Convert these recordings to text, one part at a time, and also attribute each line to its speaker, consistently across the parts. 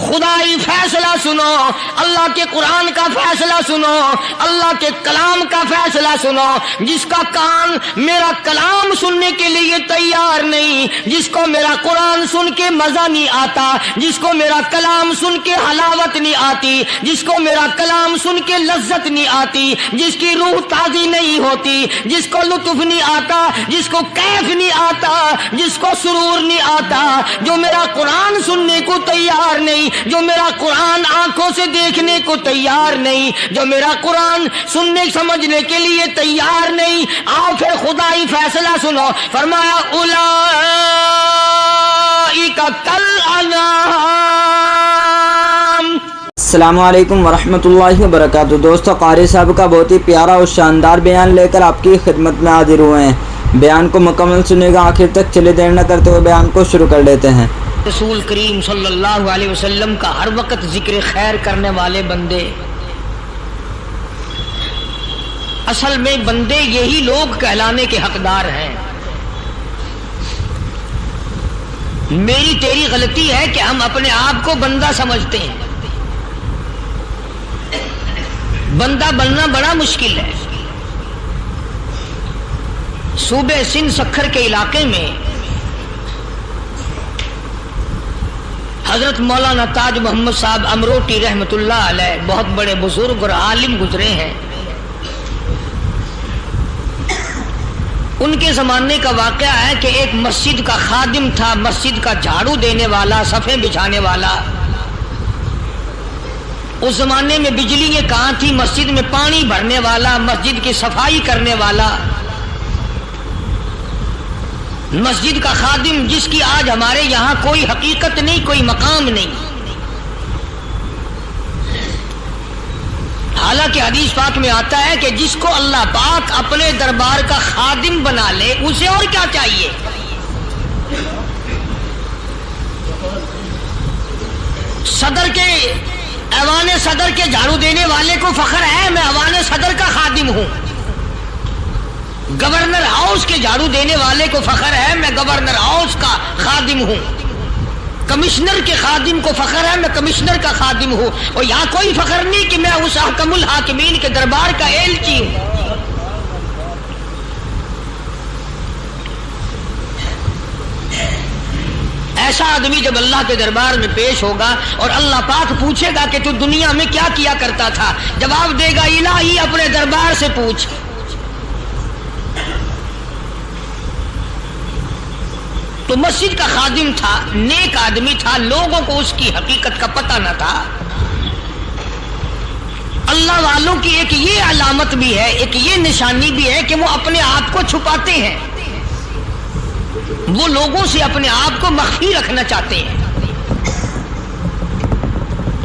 Speaker 1: خدائی فیصلہ سنو، اللہ کے قرآن کا فیصلہ سنو، اللہ کے کلام کا فیصلہ سنو۔ جس کا کان میرا کلام سننے کے لیے تیار نہیں، جس کو میرا قرآن سن کے مزہ نہیں آتا، جس کو میرا کلام سن کے حلاوت نہیں آتی، جس کو میرا کلام سن کے لذت نہیں آتی، جس کی روح تازی نہیں ہوتی، جس کو لطف نہیں آتا، جس کو کیف نہیں آتا، جس کو سرور نہیں آتا، جو میرا قرآن سننے کو تیار نہیں، جو میرا قرآن آنکھوں سے دیکھنے کو تیار نہیں، جو میرا قرآن سننے سمجھنے کے لیے تیار نہیں، آؤ پھر خدائی فیصلہ سنو۔ فرمایا اولئک کالانعام۔
Speaker 2: السلام علیکم ورحمۃ اللہ وبرکاتہ۔ دوستو، قاری صاحب کا بہت ہی پیارا اور شاندار بیان لے کر آپ کی خدمت میں حاضر ہوئے ہیں۔ بیان کو مکمل سنیے گا آخر تک، چلے دیر نہ کرتے ہوئے بیان کو شروع کر لیتے ہیں۔
Speaker 1: رسول کریم صلی اللہ علیہ وسلم کا ہر وقت ذکر خیر کرنے والے بندے، اصل میں بندے یہی لوگ کہلانے کے حقدار ہیں۔ میری تیری غلطی ہے کہ ہم اپنے آپ کو بندہ سمجھتے ہیں۔ بندہ بننا بڑا مشکل ہے۔ صوبے سندھ سکھر کے علاقے میں حضرت مولانا تاج محمد صاحب امروٹی رحمت اللہ علیہ بہت بڑے بزرگ اور عالم گزرے ہیں۔ ان کے زمانے کا واقعہ ہے کہ ایک مسجد کا خادم تھا، مسجد کا جھاڑو دینے والا، صفیں بچھانے والا۔ اس زمانے میں بجلی کہاں تھی، مسجد میں پانی بھرنے والا، مسجد کی صفائی کرنے والا، مسجد کا خادم، جس کی آج ہمارے یہاں کوئی حقیقت نہیں، کوئی مقام نہیں۔ حالانکہ حدیث پاک میں آتا ہے کہ جس کو اللہ پاک اپنے دربار کا خادم بنا لے اسے اور کیا چاہیے۔ صدر کے ایوان صدر کے جھاڑو دینے والے کو فخر ہے میں ایوان صدر کا خادم ہوں۔ گورنر ہاؤس کے جھاڑو دینے والے کو فخر ہے میں گورنر ہاؤس کا خادم ہوں۔ کمشنر کے خادم کو فخر ہے میں کمشنر کا خادم ہوں۔ اور یہاں کوئی فخر نہیں کہ میں اس حکم الحاکمین کے دربار کا ایلچی ہوں۔ ایسا آدمی جب اللہ کے دربار میں پیش ہوگا اور اللہ پاک پوچھے گا کہ تو دنیا میں کیا کیا کرتا تھا، جواب دے گا الہی اپنے دربار سے پوچھ۔ تو مسجد کا خادم تھا، نیک آدمی تھا، لوگوں کو اس کی حقیقت کا پتہ نہ تھا۔ اللہ والوں کی ایک یہ علامت بھی ہے، ایک یہ نشانی بھی ہے کہ وہ اپنے آپ کو چھپاتے ہیں، وہ لوگوں سے اپنے آپ کو مخفی رکھنا چاہتے ہیں۔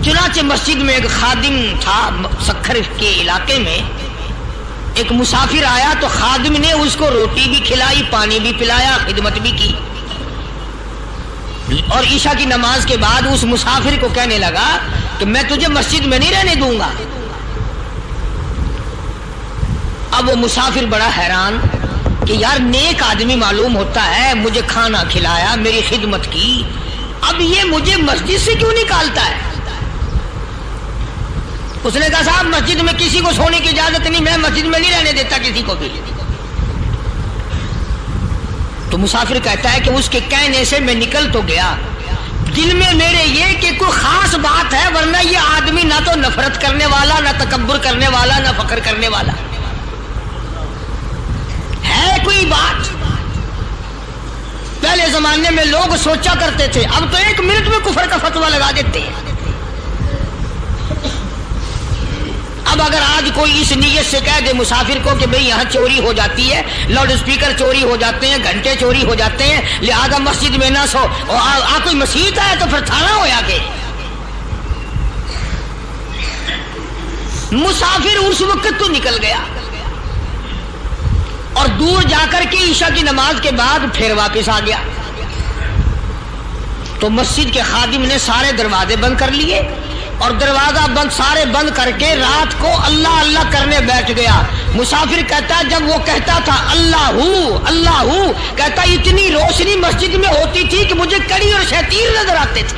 Speaker 1: چنانچہ مسجد میں ایک خادم تھا، سکھر کے علاقے میں ایک مسافر آیا تو خادم نے اس کو روٹی بھی کھلائی، پانی بھی پلایا، خدمت بھی کی، اور عشاء کی نماز کے بعد اس مسافر کو کہنے لگا کہ میں تجھے مسجد میں نہیں رہنے دوں گا۔ اب وہ مسافر بڑا حیران کہ یار نیک آدمی معلوم ہوتا ہے، مجھے کھانا کھلایا، میری خدمت کی، اب یہ مجھے مسجد سے کیوں نکالتا ہے؟ اس نے کہا صاحب مسجد میں کسی کو سونے کی اجازت نہیں، میں مسجد میں نہیں رہنے دیتا کسی کو بھی۔ تو مسافر کہتا ہے کہ اس کے کہنے سے میں نکل تو گیا، دل میں میرے یہ کہ کوئی خاص بات ہے، ورنہ یہ آدمی نہ تو نفرت کرنے والا، نہ تکبر کرنے والا، نہ فخر کرنے والا ہے کوئی بات۔ پہلے زمانے میں لوگ سوچا کرتے تھے، اب تو ایک منٹ میں کفر کا فتویٰ لگا دیتے ہیں۔ اب اگر آج کوئی اس نیت سے کہہ دے مسافر کو کہ بھئی یہاں چوری ہو جاتی ہے، لاؤڈ اسپیکر چوری ہو جاتے ہیں، گھنٹے چوری ہو جاتے ہیں، لہذا مسجد میں نہ سو، اور کوئی مسجد ہے تو پھر تھانہ ہو یا کہ مسافر اس وقت تو نکل گیا اور دور جا کر کے عشاء کی نماز کے بعد پھر واپس آ گیا۔ تو مسجد کے خادم نے سارے دروازے بند کر لیے اور دروازہ بند سارے بند کر کے رات کو اللہ اللہ کرنے بیٹھ گیا۔ مسافر کہتا جب وہ کہتا تھا اللہ ہو اللہ ہو، کہتا اتنی روشنی مسجد میں ہوتی تھی کہ مجھے کڑی اور شیطان نظر آتے تھے۔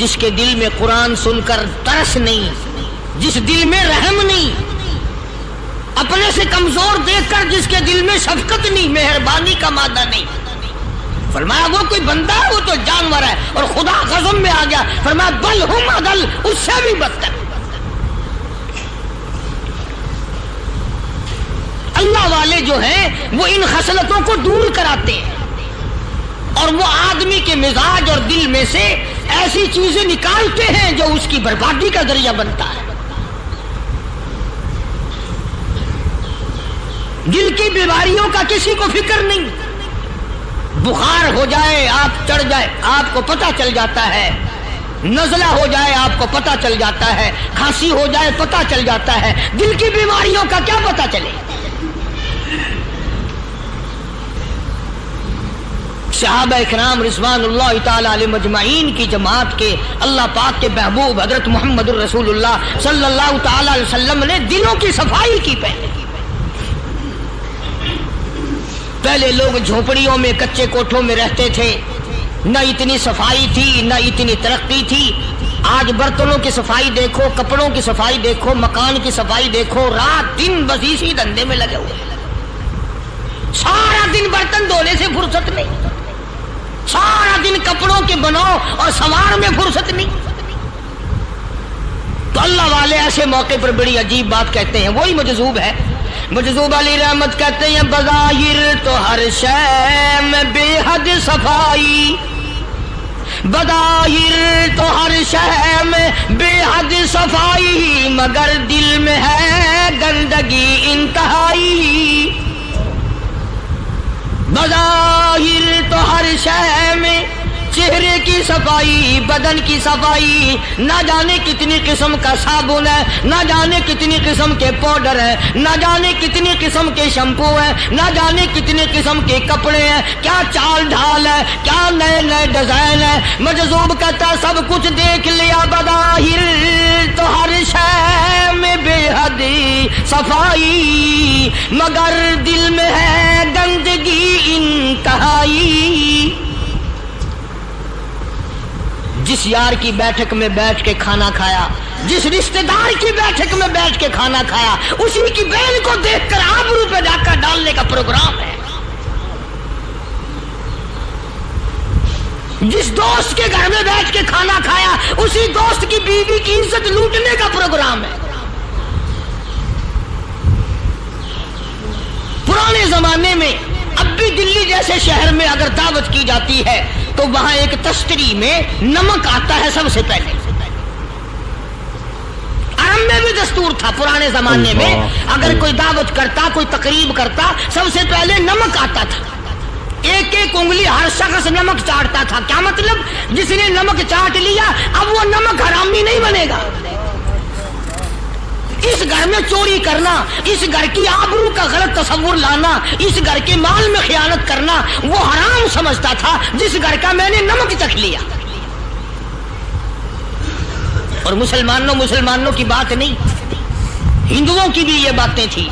Speaker 1: جس کے دل میں قرآن سن کر ترس نہیں، جس دل میں رحم نہیں، اپنے سے کمزور دیکھ کر جس کے دل میں شفقت نہیں، مہربانی کا مادہ نہیں، فرمایا وہ کوئی بندہ ہے، وہ تو جانور ہے. اور خدا قسم میں آ گیا، فرمایا بل ہم اضل، اس سے بھی بدتر. اللہ والے جو ہیں وہ ان خصلتوں کو دور کراتے ہیں، اور وہ آدمی کے مزاج اور دل میں سے ایسی چیزیں نکالتے ہیں جو اس کی بربادی کا ذریعہ بنتا ہے. دل کی بیماریوں کا کسی کو فکر نہیں. بخار ہو جائے، آپ چڑھ جائے، آپ کو پتہ چل جاتا ہے. نزلہ ہو جائے آپ کو پتہ چل جاتا ہے. کھانسی ہو جائے پتہ چل جاتا ہے. دل کی بیماریوں کا کیا پتہ چلے؟ صحابہ اکرام رضوان اللہ تعالی علیہم اجمعین کی جماعت کے اللہ پاک کے محبوب حضرت محمد الرسول اللہ صلی اللہ تعالی علیہ وسلم نے دلوں کی صفائی کی. پہلے لوگ جھونپڑیوں میں کچے کوٹھوں میں رہتے تھے، نہ اتنی صفائی تھی نہ اتنی ترقی تھی. آج برتنوں کی صفائی دیکھو، کپڑوں کی صفائی دیکھو، مکان کی صفائی دیکھو، رات دن بس اسی دھندے میں لگے ہوئے. سارا دن برتن دھونے سے فرصت نہیں، سارا دن کپڑوں کے بناؤ اور سنوار میں فرصت نہیں. تو اللہ والے ایسے موقع پر بڑی عجیب بات کہتے ہیں. وہی مجذوب ہے، مجذوب علی رحمت کہتے ہیں بظاہر تو ہر شے میں بے حد صفائی، بظاہر تو ہر شے میں بے حد صفائی، مگر دل میں ہے گندگی انتہائی. بظاہر تو ہر شے میں چہرے کی صفائی، بدن کی صفائی، نہ جانے کتنی قسم کا صابن ہے، نہ جانے کتنی قسم کے پاؤڈر ہے، نہ جانے کتنی قسم کے شیمپو ہے، نہ جانے کتنی قسم کے کپڑے ہیں، کیا چال ڈھال ہے، کیا نئے نئے ڈیزائن ہے. مجذوب کہتا سب کچھ دیکھ لیا، بظاہر تو ہر شے میں بے حد صفائی، مگر دل میں ہے گندگی انتہائی. جس یار کی بیٹھک میں بیٹھ کے کھانا کھایا، جس رشتہ دار کی بیٹھک میں بیٹھ کے کھانا کھایا، اسی کی بہن کو دیکھ کر آبرو پہ ڈاکہ ڈالنے کا پروگرام ہے. جس دوست کے گھر میں بیٹھ کے کھانا کھایا، اسی دوست کی بیوی کی عزت لوٹنے کا پروگرام ہے. پرانے زمانے میں اب بھی دلی جیسے شہر میں اگر دعوت کی جاتی ہے تو وہاں ایک تشتری میں نمک آتا ہے سب سے پہلے. عرب میں بھی دستور تھا پرانے زمانے میں، اگر کوئی دعوت کرتا، کوئی تقریب کرتا، سب سے پہلے نمک آتا تھا. ایک ایک انگلی ہر شخص نمک چاٹتا تھا. کیا مطلب؟ جس نے نمک چاٹ لیا اب وہ نمک حرامی نہیں بنے گا. اس گھر میں چوری کرنا، اس گھر کی آبرو کا غلط تصور لانا، اس گھر کے مال میں خیانت کرنا وہ حرام سمجھتا تھا جس گھر کا میں نے نمک چکھ لیا. اور مسلمانوں کی بات نہیں، ہندوؤں کی بھی یہ باتیں تھی.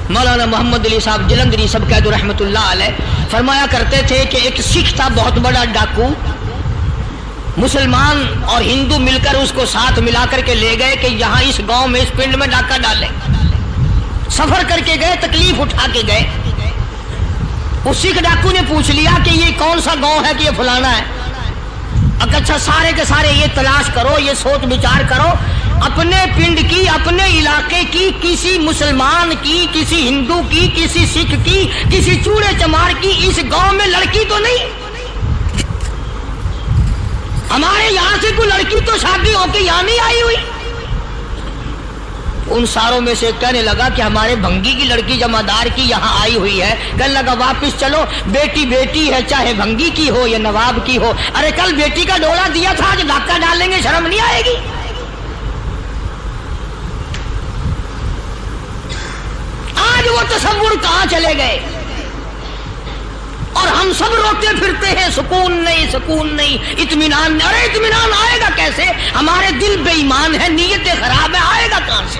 Speaker 1: مولانا محمد علی صاحب جلندری سب قید رحمت اللہ علیہ فرمایا کرتے تھے کہ ایک سکھ تھا بہت بڑا ڈاکو. مسلمان اور ہندو مل کر اس کو ساتھ ملا کر کے لے گئے کہ یہاں اس گاؤں میں اس پنڈ میں ڈاکہ ڈالیں. سفر کر کے گئے، تکلیف اٹھا کے گئے. اس سکھ ڈاکو نے پوچھ لیا کہ یہ کون سا گاؤں ہے کہ یہ فلانا ہے. اچھا سارے کے سارے یہ تلاش کرو، یہ سوچ بچار کرو، اپنے پنڈ کی، اپنے علاقے کی، کسی مسلمان کی، کسی ہندو کی، کسی سکھ کی، کسی چوڑے چمار کی اس گاؤں میں لڑکی تو نہیں؟ ہمارے یہاں سے کوئی لڑکی تو شادی ہو کے یہاں نہیں آئی ہوئی. ان ساروں میں سے کہنے لگا کہ ہمارے بھنگی کی لڑکی جمعدار کی یہاں آئی ہوئی ہے. کہنے لگا واپس چلو، بیٹی بیٹی ہے چاہے بھنگی کی ہو یا نواب کی ہو. ارے کل بیٹی کا ڈولا دیا تھا، آج ڈاکہ ڈالیں گے، شرم نہیں آئے گی؟ آج وہ تصور کہاں چلے گئے؟ اور ہم سب روتے پھرتے ہیں سکون نہیں، سکون نہیں، اطمینان نہیں. ارے اطمینان آئے گا کیسے؟ ہمارے دل بے ایمان ہے، نیتیں خراب ہے، آئے گا کہاں سے؟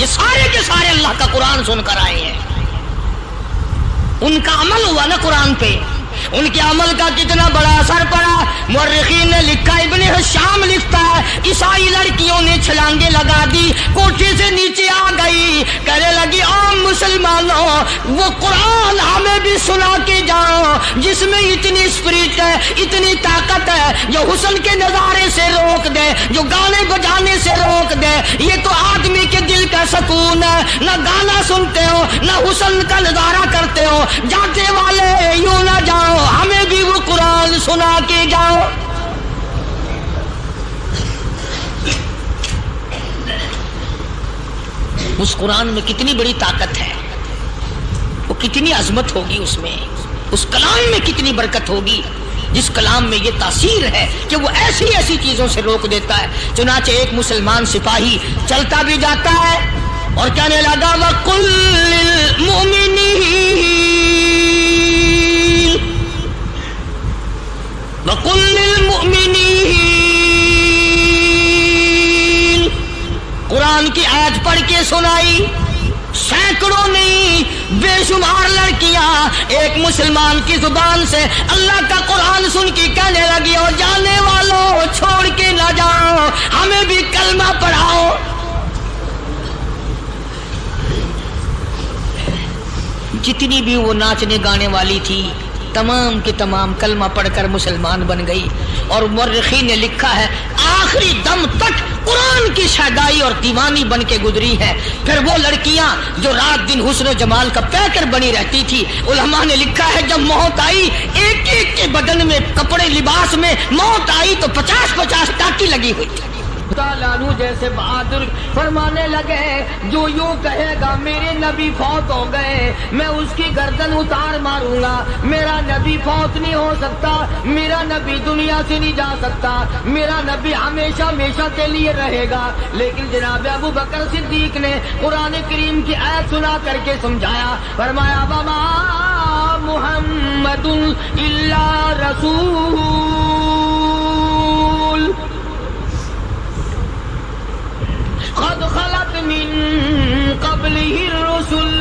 Speaker 1: یہ سارے کے سارے اللہ کا قرآن سن کر آئے ہیں. ان کا عمل ہوا نا قرآن پہ, ان کے عمل کا کتنا بڑا اثر پڑا. مورخین نے لکھا, ابن حشام لکھتا ہے, عیسائی لڑکیوں نے چھلانگے لگا دی, کوٹھی سے نیچے آ گئی, کہنے لگی عام مسلمانوں وہ قرآن ہمیں بھی سنا کے جاؤ جس میں اتنی اسپرٹ ہے, اتنی طاقت ہے, جو حسن کے نظارے سے روک دے, جو گانے بجانے سے روک دے. یہ تو آدمی کے دل کا سکون ہے, نہ گانا سنتے ہو نہ حسن کا نظارہ کرتے ہو. جاتے والے یوں نہ جاؤ, ہمیں بھی وہ قرآن سنا کے جاؤ. اس قرآن میں کتنی بڑی طاقت ہے, وہ کتنی عظمت ہوگی اس میں, اس کلام میں کتنی برکت ہوگی, جس کلام میں یہ تاثیر ہے کہ وہ ایسی ایسی چیزوں سے روک دیتا ہے. چنانچہ ایک مسلمان سپاہی چلتا بھی جاتا ہے اور کہنے لگا وَقُلْ لِلْمُؤْمِنِينَ وَقُلْ لِلْمُؤْمِنِينَ, قرآن کی آیت پڑھ کے سنائی. سینکڑوں نہیں بے شمار لڑکیاں ایک مسلمان کی زبان سے اللہ کا قرآن سن کے کہنے لگی, اور جانے والوں چھوڑ کے نہ جاؤ, ہمیں بھی کلمہ پڑھاؤ. جتنی بھی وہ ناچنے گانے والی تھی تمام کی تمام کلمہ پڑھ کر مسلمان بن گئی. اور مورخین نے لکھا ہے آخری دم تک قرآن کی شیدائی اور دیوانی بن کے گزری ہے. پھر وہ لڑکیاں جو رات دن حسن و جمال کا پیکر بنی رہتی تھی, علماء نے لکھا ہے جب موت آئی ایک ایک کے بدن میں کپڑے لباس میں موت آئی تو 50-50 ٹاکی لگی ہوئی تھی. لالو جیسے بہادر فرمانے لگے جو یوں کہے گا میرے نبی فوت ہو گئے میں اس کی گردن اتار ماروں گا, میرا نبی فوت نہیں ہو سکتا, میرا نبی دنیا سے نہیں جا سکتا, میرا نبی ہمیشہ ہمیشہ کے لیے رہے گا. لیکن جناب ابو بکر صدیق نے قرآن کریم کی آیت سنا کر کے سمجھایا, فرمایا وما محمد الا رسول قد خلت من قبلہ الرسل.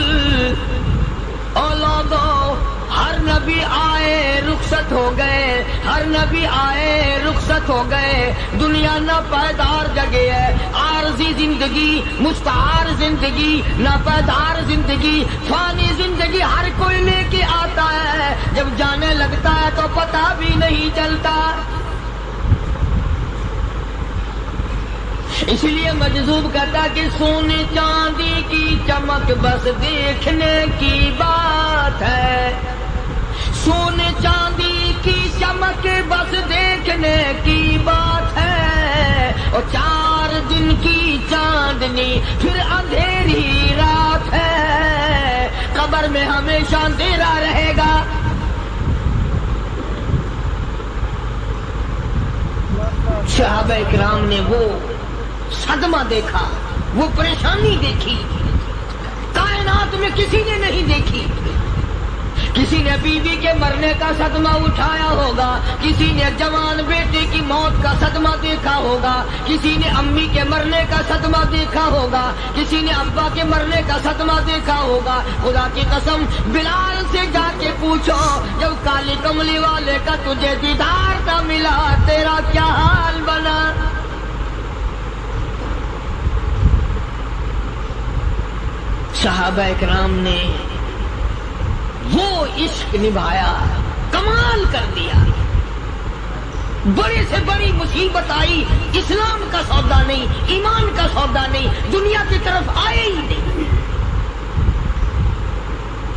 Speaker 1: اولادو ہر نبی آئے رخصت ہو گئے, ہر نبی آئے رخصت ہو گئے. دنیا نہ پائیدار جگہ ہے, عارضی زندگی, مستعار زندگی, نہ پائیدار زندگی, فانی زندگی ہر کوئی لے کے آتا ہے, جب جانے لگتا ہے تو پتہ بھی نہیں چلتا. اس لیے مجذوب کہتا کہ سونے چاندی کی چمک بس دیکھنے کی بات ہے, سونے چاندی کی چمک بس دیکھنے کی بات ہے, اور 4 دن کی چاندنی پھر اندھیری رات ہے, قبر میں ہمیشہ اندھیرا رہے گا. صحابہ اکرام نے وہ صدمہ دیکھا, وہ پریشانی دیکھی, کائنات میں کسی نے نہیں دیکھی. کسی نے بیوی کے مرنے کا صدمہ اٹھایا ہوگا, کسی نے جوان بیٹے کی موت کا صدمہ دیکھا ہوگا, کسی نے امی کے مرنے کا صدمہ دیکھا ہوگا, کسی نے ابا کے مرنے کا صدمہ دیکھا ہوگا. خدا کی قسم بلال سے جا کے پوچھو جب کالی کملی والے کا تجھے دیدار نہ ملا تیرا کیا حال بنا. صحابہ اکرام نے وہ عشق نبھایا, کمال کر دیا. بڑے سے بڑی مصیبت آئی, اسلام کا سودا نہیں, ایمان کا سودا نہیں, دنیا کی طرف آئے ہی نہیں.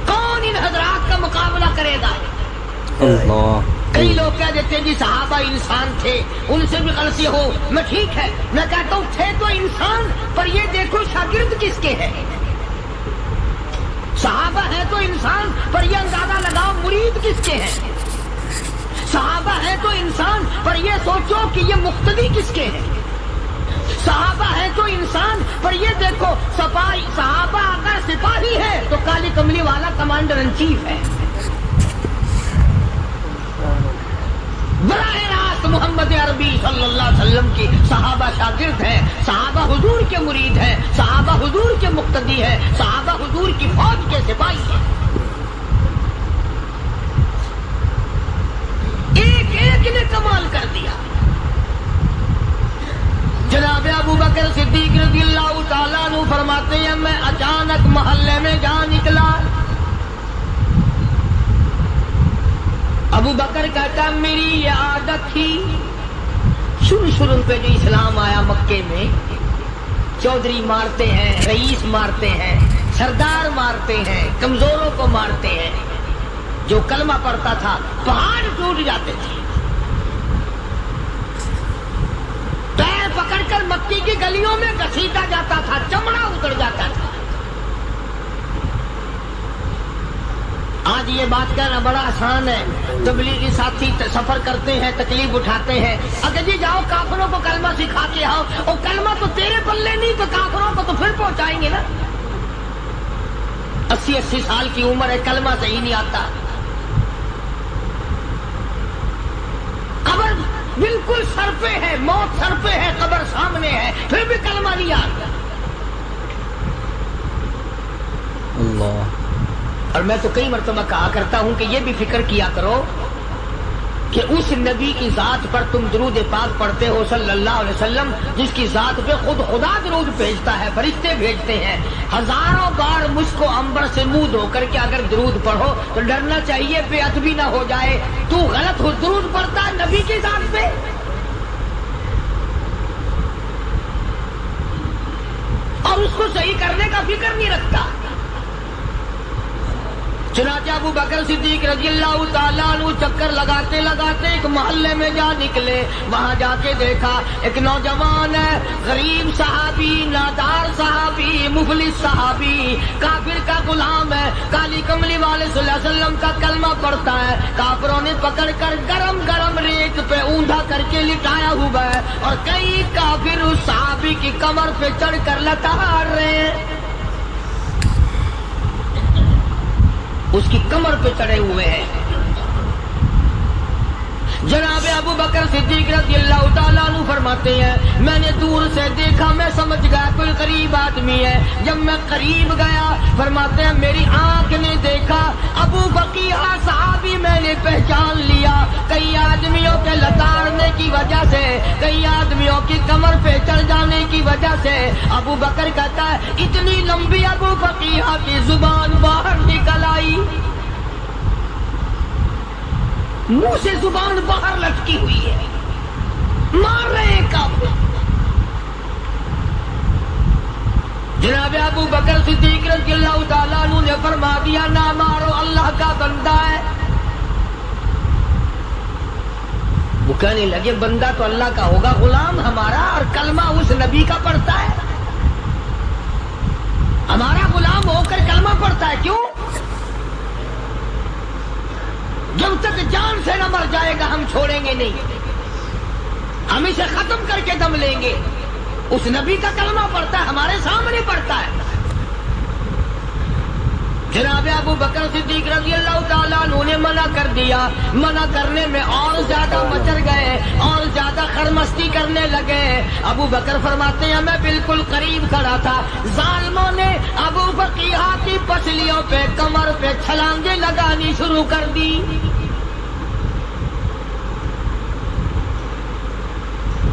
Speaker 1: کون ان حضرات کا مقابلہ کرے گا؟ اللہ. کئی لوگ کہہ دیتے ہیں جی صحابہ انسان تھے, ان سے بھی غلطی ہو, میں ٹھیک ہے, میں کہتا ہوں تھے تو انسان, پر یہ دیکھو شاگرد کس کے ہیں. صحابہ ہے تو انسان, پر یہ اندازہ لگاؤ مرید کس کے ہیں. صحابہ ہے تو انسان, پر یہ سوچو کہ یہ مقتدی کس کے ہیں. صحابہ ہے تو انسان, پر یہ دیکھو صحابہ اگر سپاہی ہے تو کالی کملی والا کمانڈر ان چیف ہے. براہ راست امت محمد عربی صلی اللہ علیہ وسلم کی صحابہ شاگرد ہیں، صحابہ حضور کے مرید ہیں، صحابہ حضور کے مقتدی ہیں، صحابہ حضور کی فوج کے سپاہی ہیں۔ ایک ایک نے کمال کر دیا۔ جناب ابو بکر صدیق رضی اللہ تعالیٰ عنہ فرماتے ہیں میں اچانک محلے میں جا نکلا۔ ابو بکر کہتا میری یہ عادت تھی، شروع پہ جو اسلام آیا مکے میں، چودھری مارتے ہیں، رئیس مارتے ہیں، سردار مارتے ہیں، کمزوروں کو مارتے ہیں۔ جو کلمہ پڑھتا تھا پہاڑ ٹوٹ جاتے تھے۔ پیر پکڑ کر مکی کی گلیوں میں گھسیٹا جاتا تھا، چمڑا اتر جاتا تھا۔ آج یہ بات کہنا بڑا آسان ہے، تبلیغی ساتھی سفر کرتے ہیں، تکلیف اٹھاتے ہیں، اگر جی جاؤ کافروں کو کلمہ سکھا کے آؤ، اور کلمہ تو تیرے پلے نہیں تو کافروں کو تو پھر پہنچائیں گے نا۔ 80 سال کی عمر ہے، کلمہ صحیح نہیں آتا، قبر بالکل سر پہ ہے، موت سر پہ ہے، قبر سامنے ہے، پھر بھی کلمہ نہیں آتا۔
Speaker 2: اللہ۔
Speaker 1: اور میں تو کئی مرتبہ کہا کرتا ہوں کہ یہ بھی فکر کیا کرو کہ اس نبی کی ذات پر تم درود پاک پڑھتے ہو صلی اللہ علیہ وسلم، جس کی ذات پہ خود خدا درود بھیجتا ہے، فرشتے بھیجتے ہیں۔ ہزاروں بار مجھ کو عنبر سے منہ دھو کر کے اگر درود پڑھو تو ڈرنا چاہیے بے ادبی نہ ہو جائے، تو غلط ہو درود پڑھتا ہے نبی کی ذات پہ۔ اور اس کو صحیح کرنے کا فکر نہیں رکھتا۔ چنانچہ ابو بکر صدیق رضی اللہ تعالیٰ عنہ چکر لگاتے لگاتے ایک محلے میں جا نکلے۔ وہاں جا کے دیکھا ایک نوجوان ہے، غریب صحابی، نادار صحابی، مفلس صحابی، کافر کا غلام ہے، کالی کملی والے صلی اللہ علیہ وسلم کا کلمہ پڑھتا ہے۔ کافروں نے پکڑ کر گرم گرم ریت پہ اونڈا کر کے لٹایا ہوا ہے، اور کئی کافر اس صحابی کی کمر پہ چڑھ کر لتاڑ رہے ہیں، اس کی کمر پہ چڑھے ہوئے ہیں۔ جناب ابو بکر صدیق رضی اللہ تعالیٰ عنہ فرماتے ہیں میں نے دور سے دیکھا، میں سمجھ گیا کوئی غریب آدمی ہے۔ جب میں قریب گیا فرماتے ہیں میری آنکھ نے دیکھا ابو بقیہ صحابی، میں نے پہچان لیا۔ کئی آدمیوں کے لتاڑنے کی وجہ سے، کئی آدمیوں کی کمر پہ چڑھ جانے کی وجہ سے ابو بکر کہتا ہے اتنی لمبی ابو بقیہ کی زبان باہر نکل آئی، منہ سے زبان باہر لٹکی ہوئی ہے، مار رہے ہیں کافر۔ جناب ابو بکر صدیق رضی اللہ تعالیٰ عنہ نے فرما دیا نہ مارو، اللہ کا بندہ ہے۔ وہ کہنے لگے بندہ تو اللہ کا ہوگا، غلام ہمارا، اور کلمہ اس نبی کا پڑھتا ہے، ہمارا غلام ہو کر کلمہ پڑھتا ہے، کیوں؟ جب تک جان سے نہ مر جائے گا ہم چھوڑیں گے نہیں، ہم اسے ختم کر کے دم لیں گے۔ اس نبی کا کلمہ پڑھتا ہے، ہمارے سامنے پڑھتا ہے۔ جناب ابو بکر صدیق رضی اللہ تعالیٰ عنہ نے منع کر دیا، منع کرنے میں اور زیادہ مچر گئے، اور زیادہ خرمستی کرنے لگے۔ ابو بکر فرماتے ہیں میں بالکل قریب کھڑا تھا، ظالموں نے ابو بقیہ کی پسلیوں پہ، کمر پہ چھلانگیں لگانی شروع کر دی۔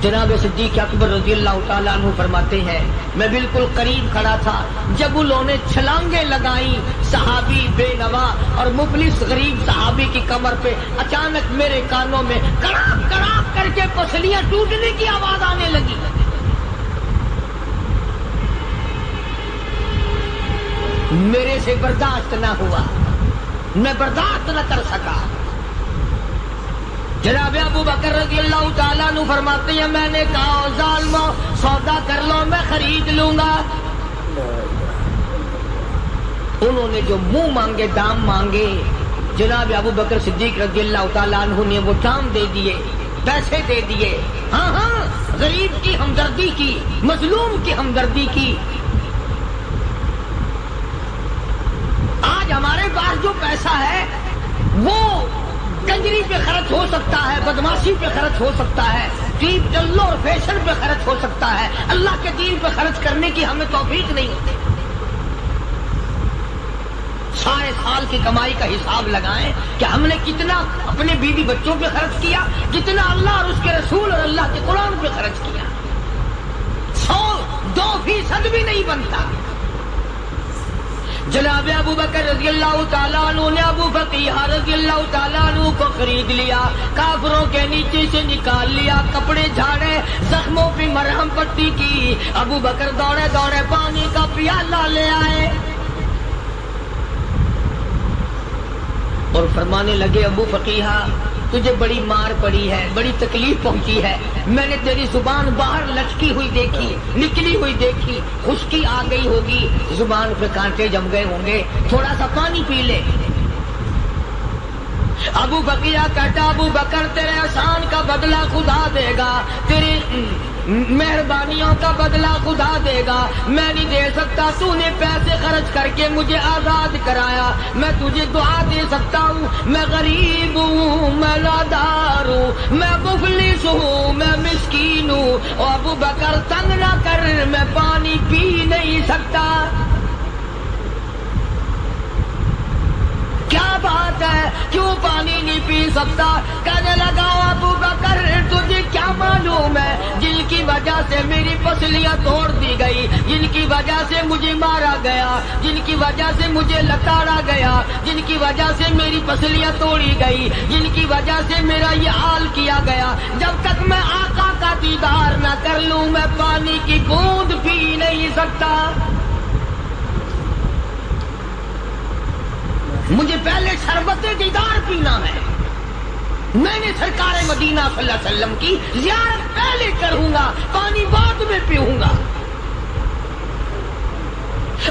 Speaker 1: جناب صدیق اکبر رضی اللہ تعالیٰ عنہ فرماتے ہیں میں بالکل قریب کھڑا تھا، جب انہوں نے چھلانگیں لگائیں صحابی بے نوا اور مفلس غریب صحابی کی کمر پہ، اچانک میرے کانوں میں کڑاک کڑاک کر کے پسلیاں ٹوٹنے کی آواز آنے لگی۔ میرے سے برداشت نہ ہوا، میں برداشت نہ کر سکا۔ جناب ابو بکر رضی اللہ تعالیٰ عنہ فرماتے ہیں میں نے کہا ظالمو سودا کر لو، میں خرید لوں گا۔ انہوں نے جو منہ مانگے، دام مانگے، جناب ابو بکر صدیق رضی اللہ تعالیٰ عنہ نے وہ دام دے دیے، پیسے دے دیے۔ ہاں ہاں، غریب کی ہمدردی کی، مظلوم کی ہمدردی کی۔ آج ہمارے پاس جو پیسہ ہے وہ کنجری پہ خرچ ہو سکتا ہے، بدماشی پہ خرچ ہو سکتا ہے، ٹیپ ڈلو اور فیشن پہ خرچ ہو سکتا ہے، اللہ کے دین پہ خرچ کرنے کی ہمیں توفیق نہیں ہوتی۔ سارے سال کی کمائی کا حساب لگائیں کہ ہم نے کتنا اپنے بیوی بچوں پہ خرچ کیا، کتنا اللہ اور اس کے رسول اور اللہ کے قرآن پہ خرچ کیا۔ 100-2% بھی نہیں بنتا۔ جناب ابو بکر رضی اللہ تعالیٰ عنہ نے ابو فقیہ رضی اللہ تعالیٰ عنہ کو خرید لیا، کافروں کے نیچے سے نکال لیا، کپڑے جھاڑے، زخموں پہ مرہم پٹی کی۔ ابو بکر دوڑے دوڑے پانی کا پیالہ لے آئے اور فرمانے لگے، ابو فقیہ تجھے بڑی مار پڑی ہے، بڑی تکلیف پہنچی ہے، میں نے تیری زبان باہر لچکی ہوئی دیکھی، نکلی ہوئی دیکھی، خشکی آ گئی ہوگی، زبان پہ کانٹے جم گئے ہوں گے، تھوڑا سا پانی پی لے۔ ابو فقیہ کہتا، ابو بکر تیرے احسان کا بدلہ خدا دے گا، تیری مہربانیوں کا بدلہ خدا دے گا، میں نہیں دے سکتا، تو نے پیسے خرچ کر کے مجھے آزاد کرایا، میں تجھے دعا دے سکتا ہوں، میں غریب ہوں، میں نادار ہوں، میں مفلس ہوں، میں مسکین ہوں، اور ابو بکر تنگ نہ کر، میں پانی پی نہیں سکتا۔ کیا بات ہے، کیوں پانی نہیں پی سکتا؟ کہنے لگا، ابو بکر تجھے کیا معلوم ہے، جن کی وجہ سے میری پسلیاں توڑ دی گئی، جن کی وجہ سے مجھے مارا گیا، جن کی وجہ سے مجھے لتاڑا گیا، جن کی وجہ سے میری پسلیاں توڑی گئی، جن کی وجہ سے میرا یہ حال کیا گیا، جب تک میں آقا کا دیدار نہ کر لوں میں پانی کی بوند پی نہیں سکتا۔ مجھے پہلے شربت دیدار پینا ہے، میں نے سرکار مدینہ صلی اللہ علیہ وسلم کی زیارت پہلے کروں گا، پانی بعد میں پیوں گا۔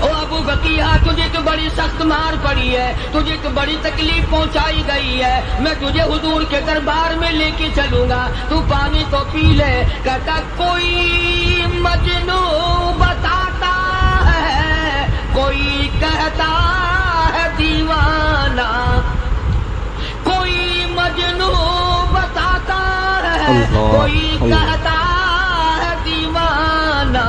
Speaker 1: او ابو بقیہ تجھے تو بڑی سخت مار پڑی ہے، تجھے تو بڑی تکلیف پہنچائی گئی ہے، میں تجھے حضور کے دربار میں لے کے چلوں گا، تو پانی تو پی لے۔ کہتا کوئی مجنوں بتاتا ہے، کوئی کہتا ہے دیوانہ، کوئی مجنوں بتاتا ہے، کوئی کہتا ہے دیوانہ،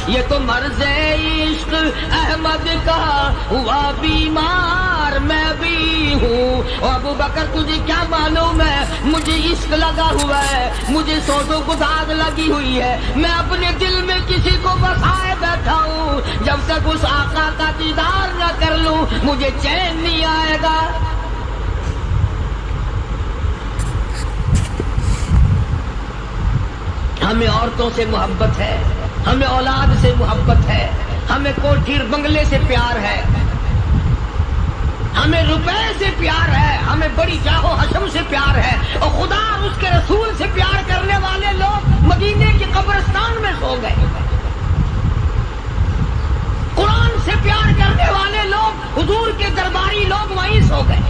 Speaker 1: یہ تو مرض عشق احمد کا ہوا بیمار میں بھی ہوں۔ اور ابو بکر تجھے کیا معلوم ہے، مجھے عشق لگا ہوا ہے، مجھے سوز و گداز لگی ہوئی ہے، میں اپنے دل میں کسی کو بسائے بیٹھا ہوں، جب تک اس آقا کا دیدار نہ کر لوں مجھے چین نہیں آئے گا۔ ہمیں عورتوں سے محبت ہے، ہمیں اولاد سے محبت ہے، ہمیں کوٹھی بنگلے سے پیار ہے، ہمیں روپے سے پیار ہے، ہمیں بڑی جاہ و حشم سے پیار ہے، اور خدا اور اس کے رسول سے پیار کرنے والے لوگ مدینے کے قبرستان میں سو گئے، قرآن سے پیار کرنے والے لوگ حضور کے درباری لوگ وہیں سو گئے۔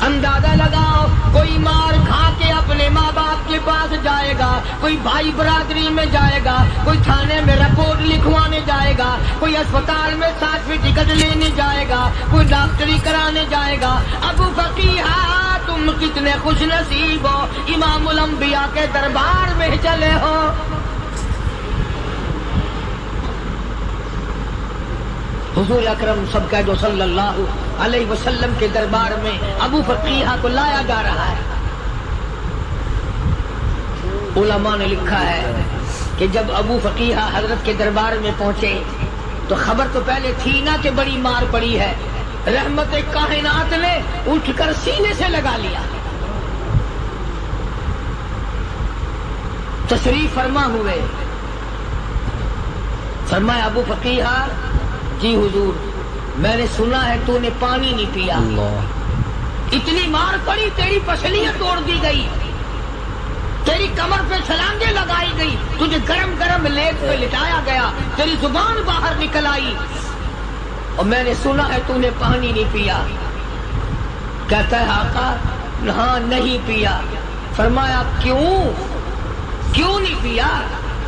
Speaker 1: اندازہ لگاؤ، کوئی مار کھا کے اپنے ماں باپ کے پاس جائے گا، کوئی بھائی برادری میں جائے گا، کوئی تھانے میں رپورٹ لکھوانے جائے گا، کوئی اسپتال میں 7ویں ٹکٹ لینے جائے گا، کوئی ڈاکٹری کرانے جائے گا۔ ابو فقیہ تم کتنے خوش نصیب ہو، امام الانبیاء کے دربار میں چلے ہو۔ حضور اکرم سب کہہ دو صلی اللہ علیہ وسلم کے دربار میں ابو فقیہ کو لایا جا رہا ہے۔ علماء نے لکھا ہے کہ جب ابو فقیہ حضرت کے دربار میں پہنچے تو خبر تو پہلے تھی نا کہ بڑی مار پڑی ہے، رحمت کائنات نے اٹھ کر سینے سے لگا لیا، تشریف فرما ہوئے، فرمایا ابو فقیہ جی حضور میں نے سنا ہے تو نے پانی نہیں پیا، اتنی مار پڑی، تیری پسلیاں توڑ دی گئی، تیری کمر پہ چھلانگیں لگائی گئی، تجھے گرم گرم لیپ پہ لٹایا گیا، تیری زبان باہر نکل آئی، اور میں نے سنا ہے تو نے پانی نہیں پیا۔ کہتا ہے آقا ہاں نہیں پیا۔ فرمایا کیوں نہیں پیا؟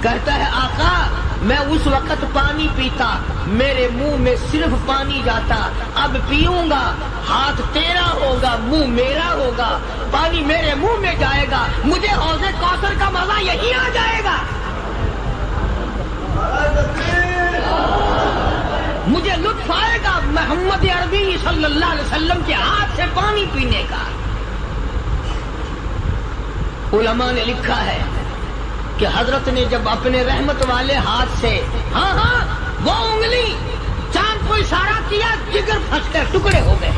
Speaker 1: کہتا ہے آقا میں اس وقت پانی پیتا، میرے منہ میں صرف پانی جاتا، اب پیوں گا ہاتھ تیرا ہوگا، منہ میرا ہوگا، پانی میرے منہ میں جائے گا، مجھے حوض کوثر کا مزہ یہی آ جائے گا، مجھے لطف آئے گا محمد عربی صلی اللہ علیہ وسلم کے ہاتھ سے پانی پینے کا۔ علماء نے لکھا ہے کہ حضرت نے جب اپنے رحمت والے ہاتھ سے وہ انگلی چاند کو اشارہ کیا، جگر پھنس کر ٹکڑے ہو گئے،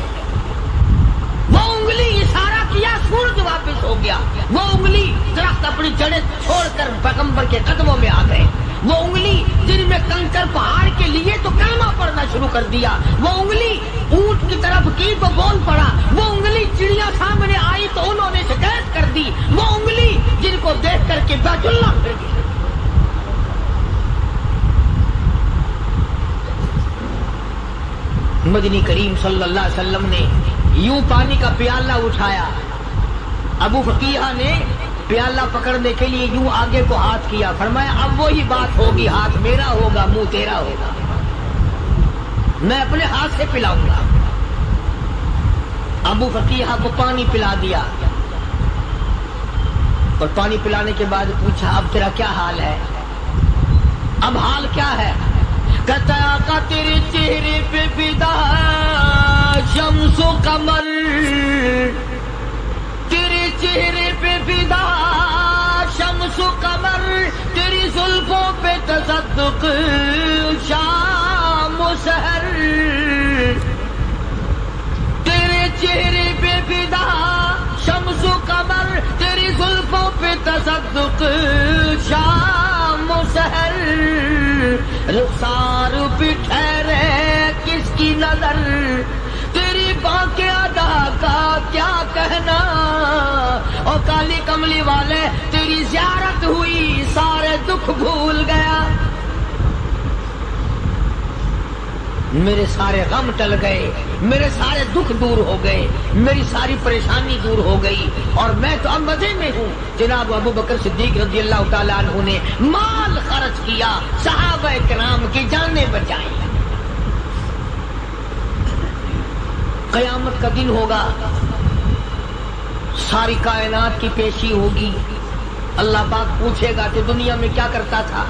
Speaker 1: وہ انگلی اشارہ کیا، سورج واپس ہو گیا، وہ انگلی درخت اپنی جڑیں چھوڑ کر پیغمبر کے قدموں میں آ گئے، وہ انگلی جن میں کنکر پہاڑ کے لیے تو کلمہ پڑھنا شروع کر دیا، وہ انگلی اونٹ کی طرف کی تو بول پڑا، وہ انگلی چڑیا سامنے آئی تو انہوں نے شکایت کر دی، وہ انگلی جن کو دیکھ کر کے بیت اللہ پھر گیا۔ مدنی کریم صلی اللہ علیہ وسلم نے یوں پانی کا پیالہ اٹھایا، ابو فقیہ نے پیالہ پکڑنے کے لیے یوں آگے کو ہاتھ کیا، فرمایا اب وہی بات ہوگی، ہاتھ میرا ہوگا، منہ تیرا ہوگا، میں اپنے ہاتھ سے پلاؤں گا۔ ابو فقیہ کو پانی پلا دیا اور پانی پلانے کے بعد پوچھا اب تیرا کیا حال ہے؟ اب حال کیا ہے؟ کہتا ہے آقا تیرے چہرے پہ فدا شمس و قمر، تیرے چہرے پہ فدا شمس و قمر، تیری زلفوں پہ تصدق شام و سحر، تیرے چہرے پہ فدا شمس و قمر، تیری زلفوں پہ تصدق شام و سحر، رخسار پہ ٹھہرے کس کی نظر، تیری باقی ادا کا کیا کہنا، اور کالی کملی والے تیری زیارت ہوئی سارے دکھ بھول گیا، میرے سارے غم ٹل گئے، میرے سارے دکھ دور ہو گئے، میری ساری پریشانی دور ہو گئی، اور میں تو اب مزے میں ہوں۔ جناب ابو بکر صدیق رضی اللہ تعالیٰ عنہ نے مال خرچ کیا، صحابہ کرام کی جانیں بچائیں۔ قیامت کا دن ہوگا، ساری کائنات کی پیشی ہوگی، اللہ پاک پوچھے گا کہ دنیا میں کیا کرتا تھا؟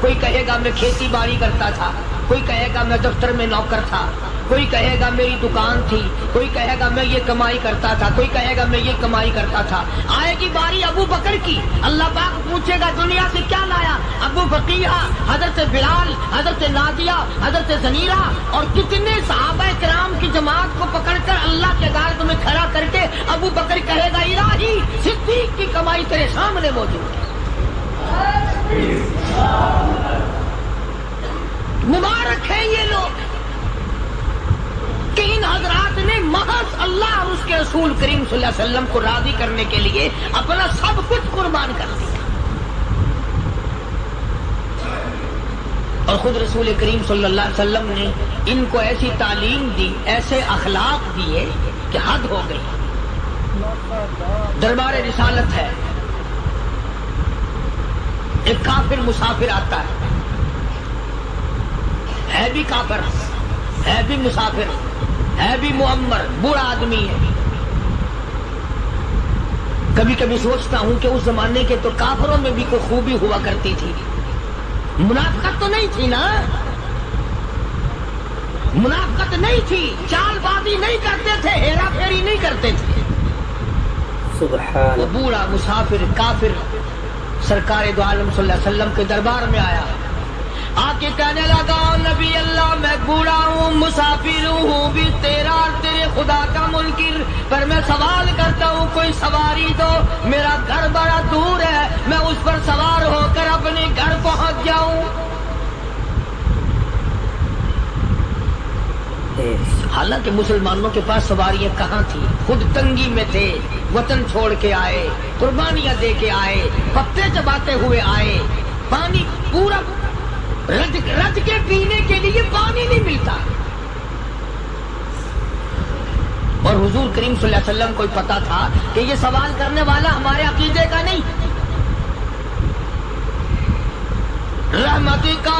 Speaker 1: کوئی کہے گا میں کھیتی باڑی کرتا تھا، کوئی کہے گا میں دفتر میں نوکر تھا، کوئی کہے گا میری دکان تھی، کوئی کہے گا میں یہ کمائی کرتا تھا، کوئی کہے گا میں یہ کمائی کرتا تھا۔ آئے گی باری ابو بکر کی، اللہ پاک پوچھے گا دنیا سے کیا لایا؟ ابو فقیہ، حضرت بلال، حضرت نادیہ، حضرت زنیرہ اور کتنے صحابہ کرام کی جماعت کو پکڑ کر اللہ کے گارد میں کھڑا کر کے ابو بکر کہے گا الہی صدیق کی کمائی تیرے سامنے موجود ہے۔ مبارک ہے یہ لوگ کہ ان حضرات نے محض اللہ اور اس کے رسول کریم صلی اللہ علیہ وسلم کو راضی کرنے کے لیے اپنا سب کچھ قربان کر دیا، اور خود رسول کریم صلی اللہ علیہ وسلم نے ان کو ایسی تعلیم دی، ایسے اخلاق دیے کہ حد ہو گئی۔ دربار رسالت ہے، ایک کافر مسافر آتا ہے بھی کافر، ہے بھی مسافر، ہے بھی معمر، بوڑھا آدمی ہے۔ کبھی کبھی سوچتا ہوں کہ اس زمانے کے تو کافروں میں بھی کوئی خوبی ہوا کرتی تھی، منافقت تو نہیں تھی نا، منافقت نہیں تھی، چال بازی نہیں کرتے تھے، ہیرا پھیری نہیں کرتے تھے۔ وہ بوڑھا مسافر کافر سرکار دو عالم صلی اللہ علیہ وسلم کے دربار میں آیا، آ کے کہنے لگا نبی اللہ میں بوڑھا ہوں، مسافر ہوں بھی تیرا اور تیرے خدا کا منکر، پر میں سوال کرتا ہوں کوئی سواری دو، میرا گھر بڑا دور ہے، میں اس پر سوار ہو کر اپنے گھر پہنچ جاؤں۔ حالانکہ مسلمانوں کے پاس سواریاں کہاں تھی، خود تنگی میں تھے، وطن چھوڑ کے آئے، قربانیاں دے کے آئے، پتے چباتے ہوئے آئے، پانی پورا رج کے پینے کے لیے پانی نہیں ملتا، اور حضور کریم صلی اللہ علیہ وسلم کو پتا تھا کہ یہ سوال کرنے والا ہمارے عقیدے کا نہیں، رحمت کا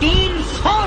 Speaker 1: 300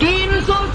Speaker 1: 300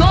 Speaker 1: 2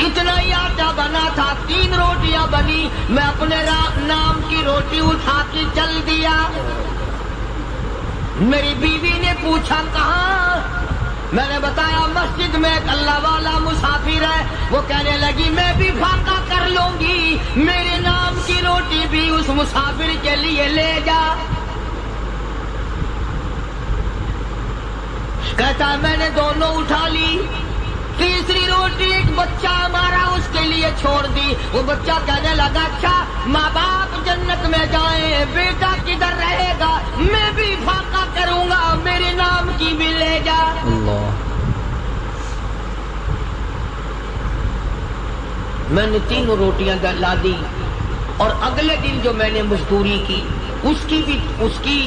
Speaker 1: اتنا ہی آٹا بنا تھا، 3 روٹیاں بنی، میں اپنے نام کی روٹی اٹھا کے چل دیا۔ میری بیوی نے پوچھا کہاں؟ میں نے بتایا مسجد میں ایک اللہ والا مسافر ہے۔ وہ کہنے لگی میں بھی فاقہ کر لوں گی، میرے نام کی روٹی بھی اس مسافر کے لیے لے جا۔ کہتا ہے میں نے دونوں اٹھا لی، تیسری روٹی ایک بچہ ہمارا اس کے لیے چھوڑ دی۔ وہ بچہ کہنے لگا اچھا ماں باپ جنت میں جائیں، بیٹا کدھر رہے گا؟ میں بھی فاقہ کروں گا، میرے نام کی بھی لے جا۔
Speaker 2: اللہ،
Speaker 1: میں نے 3 روٹیاں لا دی، اور اگلے دن جو میں نے مزدوری کی اس کی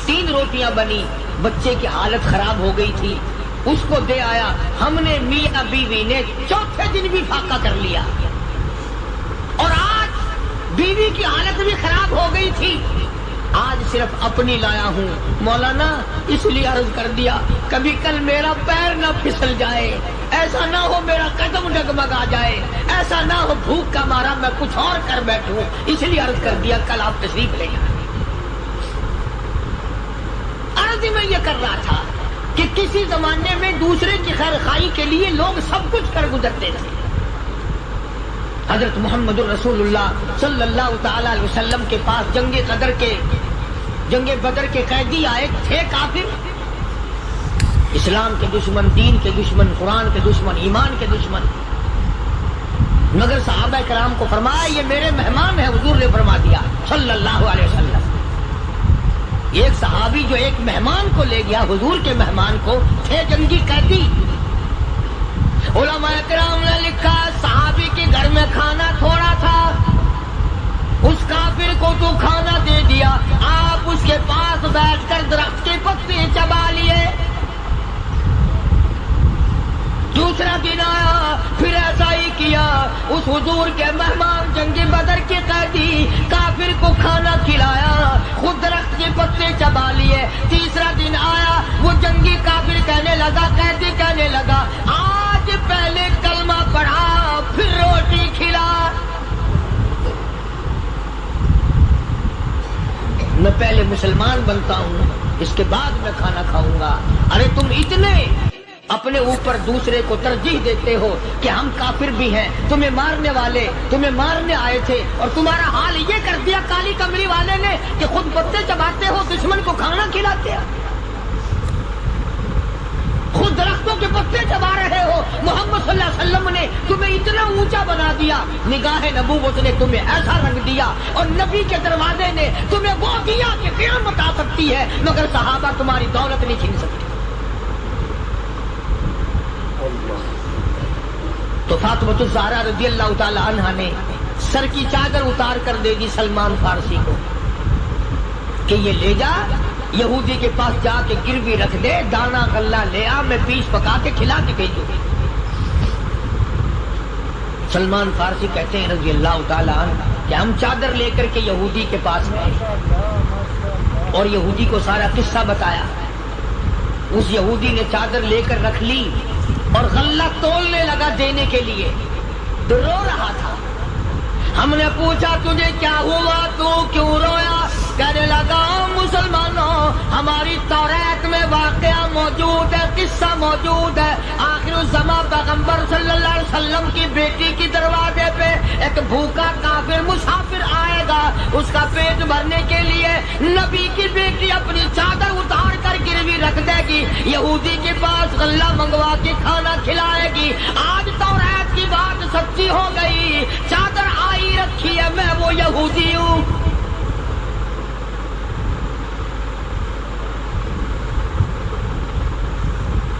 Speaker 1: 3 روٹیاں بنی۔ بچے کی حالت خراب ہو گئی تھی، اس کو دے آیا۔ ہم نے میاں بیوی نے چوتھے دن بھی فاقہ کر لیا، اور آج بیوی کی حالت بھی خراب ہو گئی تھی، آج صرف اپنی لایا ہوں۔ مولانا اس لیے عرض کر دیا کبھی کل میرا پیر نہ پھسل جائے، ایسا نہ ہو میرا قدم ڈگمگا جائے، ایسا نہ ہو بھوک کا مارا میں کچھ اور کر بیٹھوں، اس لیے عرض کر دیا کل آپ تشریف لے جائیں۔ عرض میں یہ کر رہا تھا کہ کسی زمانے میں دوسرے کی خیر خواہی کے لیے لوگ سب کچھ کر گزرتے تھے۔ حضرت محمد رسول اللہ صلی اللہ تعالی علیہ وسلم کے پاس جنگ بدر کے قیدی آئے تھے، کافر، اسلام کے دشمن، دین کے دشمن، قرآن کے دشمن، ایمان کے دشمن، مگر صحابہ کرام کو فرمایا یہ میرے مہمان ہیں، حضور نے فرما دیا صلی اللہ علیہ وسلم۔ ایک صحابی جو ایک مہمان کو لے گیا، حضور کے مہمان کو، تھے جنگی قیدی۔ علماء کرام نے لکھا صحابی کے گھر میں کھانا تھوڑا تھا، اس کافر کو تو کھانا دے دیا، آپ اس کے پاس بیٹھ کر درخت کے پتے چبا لیے۔ دوسرا دن آیا پھر ایسا ہی کیا، اس حضور کے مہمان جنگ بدر کے قیدی کافر کو کھانا کھلایا، خود درخت کے پتے چبا لیے۔ تیسرا دن آیا وہ جنگی کافر کہنے لگا، قیدی کہنے لگا آج پہلے کلمہ پڑھا پھر روٹی کھلا، میں پہلے مسلمان بنتا ہوں اس کے بعد میں کھانا کھاؤں گا۔ ارے تم اتنے اپنے اوپر دوسرے کو ترجیح دیتے ہو کہ ہم کافر بھی ہیں، تمہیں مارنے والے تمہیں مارنے آئے تھے، اور تمہارا حال یہ کر دیا کالی کمری والے نے کہ خود پتے چباتے ہو، دشمن کو کھانا کھلاتے ہو، خود درختوں کے پتے چبا رہے ہو۔ محمد صلی اللہ علیہ وسلم نے تمہیں اتنا اونچا بنا دیا، نگاہ نبوت نے تمہیں ایسا رنگ دیا، اور نبی کے دروازے نے تمہیں وہ دیا کہ قیامت آ سکتی ہے، مگر صحابہ تمہاری دولت نہیں چھین سکتے۔ تو فاطمہ الزہرا رضی اللہ تعالی عنہا نے سر کی چادر اتار کر دے دی سلمان فارسی کو کہ یہ لے جا، یہودی کے پاس جا کے گروی رکھ دے، دانا غلہ لے آ، میں پیس پکا کے کھلا کے بھیجوں۔ سلمان فارسی کہتے ہیں رضی اللہ تعالی عنہ کہ ہم چادر لے کر کے یہودی کے پاس گئے اور یہودی کو سارا قصہ بتایا۔ اس یہودی نے چادر لے کر رکھ لی اور غلہ تولنے لگا دینے کے لیے، تو رو رہا تھا۔ ہم نے پوچھا تجھے کیا ہوا، تو کیوں رویا؟ کہنے لگا مسلمانوں ہماری توریت میں واقعہ موجود ہے، قصہ موجود ہے، آخر الزمان پیغمبر صلی اللہ علیہ وسلم کی بیٹی کی دروازے پہ ایک بھوکا کافر مسافر آئے گا، اس کا پیٹ بھرنے کے لیے نبی کی بیٹی اپنی چادر اتار کر گروی رکھ دے گی، یہودی کے پاس غلہ منگوا کے کھانا کھلائے گی۔ آج توریت کی بات سچی ہو گئی، چادر آئی رکھی ہے، میں وہ یہودی ہوں۔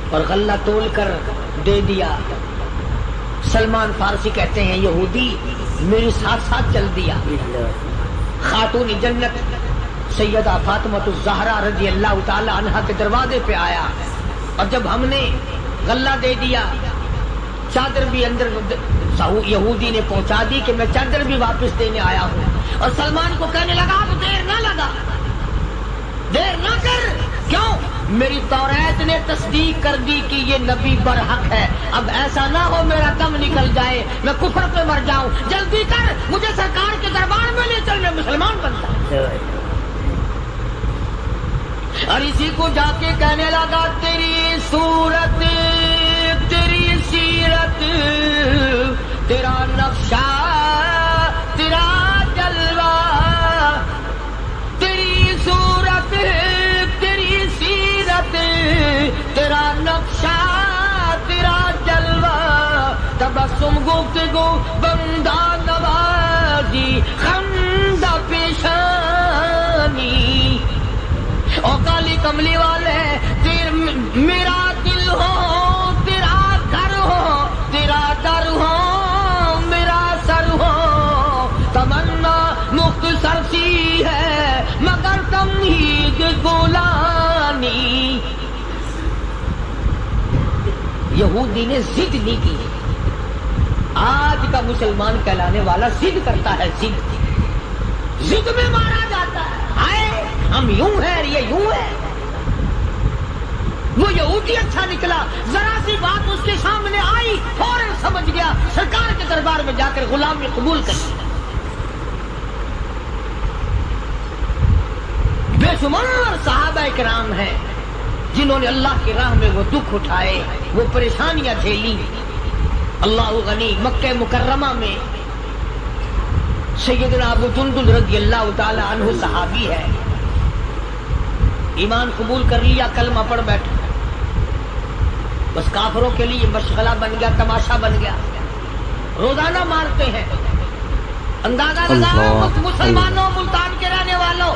Speaker 1: اور غلہ تول کر دے دیا۔ سلمان فارسی کہتے ہیں یہودی میرے ساتھ ساتھ چل دیا۔ خاتون جنت سیدہ فاطمہ الزہرا رضی اللہ تعالی عنہا کے دروازے پہ آیا، اور جب ہم نے غلہ دے دیا، چادر بھی اندر یہودی نے پہنچا دی کہ میں چادر بھی واپس دینے آیا ہوں، اور سلمان کو کہنے لگا اب دیر نہ لگا، دیر نہ کر، کیوں؟ میری توریت نے تصدیق کر دی کہ یہ نبی برحق ہے. اب ایسا نہ ہو میرا دم نکل جائے, میں کفر پہ مر جاؤں. جلدی کر, مجھے سرکار کے دربار میں لے چل, میں مسلمان بنتا ہوں. اور اسی کو جا کے کہنے لگا تیری صورت, تیری سیرت, تیرا نقشہ, تیرا جلوہ, تیری صورت, تیری سیرت, تیرا نقشہ, تیرا جلوہ, تبسم گفتگو بندہ نوازی, خندہ پیشانی. او کالی کملی والے, میرا دل ہو, تیرا گھر ہو, تیرا در ہو, میرا سر ہو. تمنا مختصر سی ہے مگر تمہید گولانی. یہودی نے ضد نہیں کی. آج کا مسلمان کہلانے والا ضد کرتا ہے, ضد میں مارا جاتا ہے. آئے ہم یوں ہیں, یہ یوں ہے. وہ یہودی اچھا نکلا, ذرا سی بات اس کے سامنے آئی فوراً سمجھ گیا, سرکار کے دربار میں جا کر غلامی قبول کر لیا. بے شمار صحابہ کرام ہیں جنہوں نے اللہ کی راہ میں وہ دکھ اٹھائے, وہ پریشانیاں جھیلی. اللہ غنی, مکہ مکرمہ میں سیدنا ابو جندل رضی اللہ تعالی عنہ صحابی ہے, ایمان قبول کر لیا, کلمہ پڑھ بیٹھا. بس کافروں کے لیے مشغلہ بن گیا, تماشا بن گیا. روزانہ مارتے ہیں. اندازہ لگاؤ مسلمانوں, ملتان کے رہنے والوں,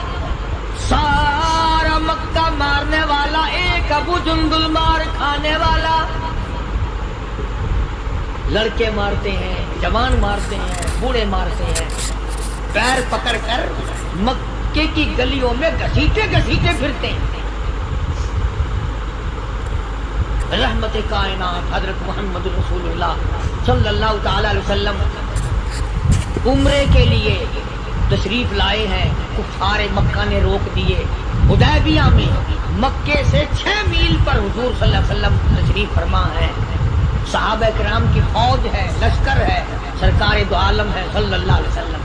Speaker 1: سارا مکہ مارنے والا ایک ابو جندل مار کھانے والا. لڑکے مارتے ہیں, جوان مارتے ہیں, بوڑھے مارتے ہیں. پیر پکڑ کر مکے کی گلیوں میں گھسیٹے گھسیٹے پھرتے ہیں. رحمت کائنات حضرت محمد رسول اللہ صلی اللہ تعالی علیہ وسلم عمرے کے لیے تشریف لائے ہیں. کفار مکہ نے روک دیے. حدیبیہ میں مکے سے 6 میل پر حضور صلی اللہ علیہ وسلم تشریف فرما ہے. صحابہ کرام کی فوج ہے, لشکر ہے, سرکار دو عالم ہے صلی اللہ علیہ وسلم.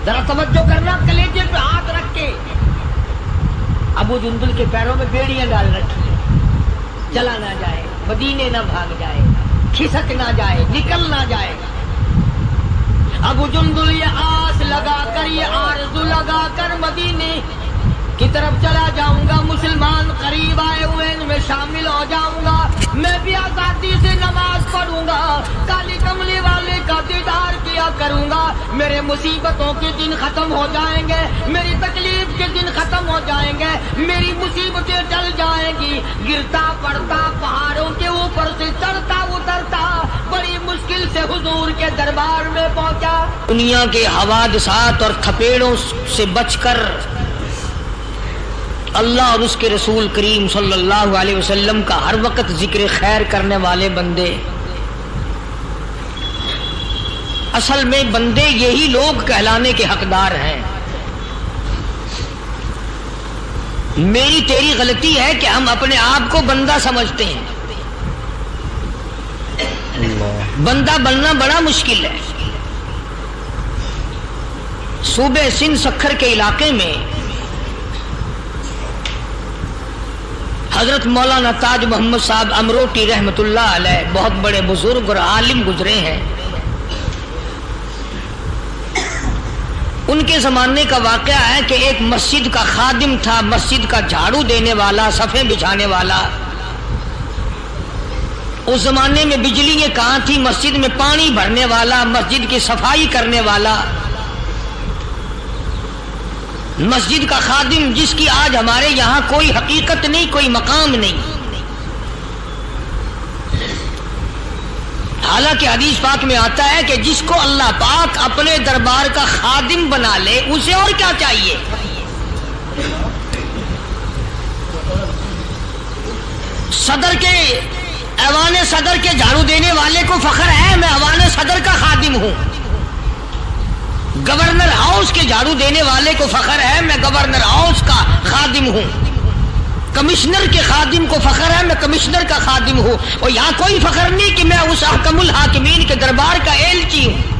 Speaker 1: ذرا توجہ کرنا, کلیجے پہ ہاتھ رکھ کے. ابو جندل کے پیروں میں بیڑیاں ڈال رکھی ہیں, چلا نہ جائے, مدینے نہ بھاگ جائے, کھسک نہ جائے, نکل نہ جائے. ابو جندل یہ آس لگا کر, یہ آرزو لگا کر مدینے کی طرف چلا جاؤں گا. مسلمان قریب آئے ہوئے, ان میں شامل ہو جاؤں گا. میں بھی آزادی سے نماز پڑھوں گا, کالی کملی والے کا دیدار کیا کروں گا. میرے مصیبتوں کے دن ختم ہو جائیں گے, میری تکلیف کے دن ختم ہو جائیں گے, میری مصیبتیں ٹل جائیں گی. گرتا پڑتا پہاڑوں کے اوپر سے چڑھتا اترتا بڑی مشکل سے حضور کے دربار میں پہنچا. دنیا کے حوادثات اور تھپیڑوں سے بچ کر اللہ اور اس کے رسول کریم صلی اللہ علیہ وسلم کا ہر وقت ذکر خیر کرنے والے بندے. اصل میں بندے یہی لوگ کہلانے کے حقدار ہیں. میری تیری غلطی ہے کہ ہم اپنے آپ کو بندہ سمجھتے ہیں. بندہ بننا بڑا مشکل ہے. صوبے سندھ سکھر کے علاقے میں حضرت مولانا تاج محمد صاحب امروٹی رحمت اللہ علیہ بہت بڑے بزرگ اور عالم گزرے ہیں. ان کے زمانے کا واقعہ ہے کہ ایک مسجد کا خادم تھا, مسجد کا جھاڑو دینے والا, صفیں بچھانے والا. اس زمانے میں بجلی کہاں تھی, مسجد میں پانی بھرنے والا, مسجد کی صفائی کرنے والا, مسجد کا خادم, جس کی آج ہمارے یہاں کوئی حقیقت نہیں, کوئی مقام نہیں. حالانکہ حدیث پاک میں آتا ہے کہ جس کو اللہ پاک اپنے دربار کا خادم بنا لے اسے اور کیا چاہیے. صدر کے, ایوان صدر کے جھاڑو دینے والے کو فخر ہے میں ایوان صدر کا خادم ہوں. گورنر ہاؤس کے جھاڑو دینے والے کو فخر ہے میں گورنر ہاؤس کا خادم ہوں. کمشنر کے خادم کو فخر ہے میں کمشنر کا خادم ہوں، اور یہاں کوئی فخر نہیں کہ میں اس احکم الحاکمین کے دربار کا ایلچی ہوں۔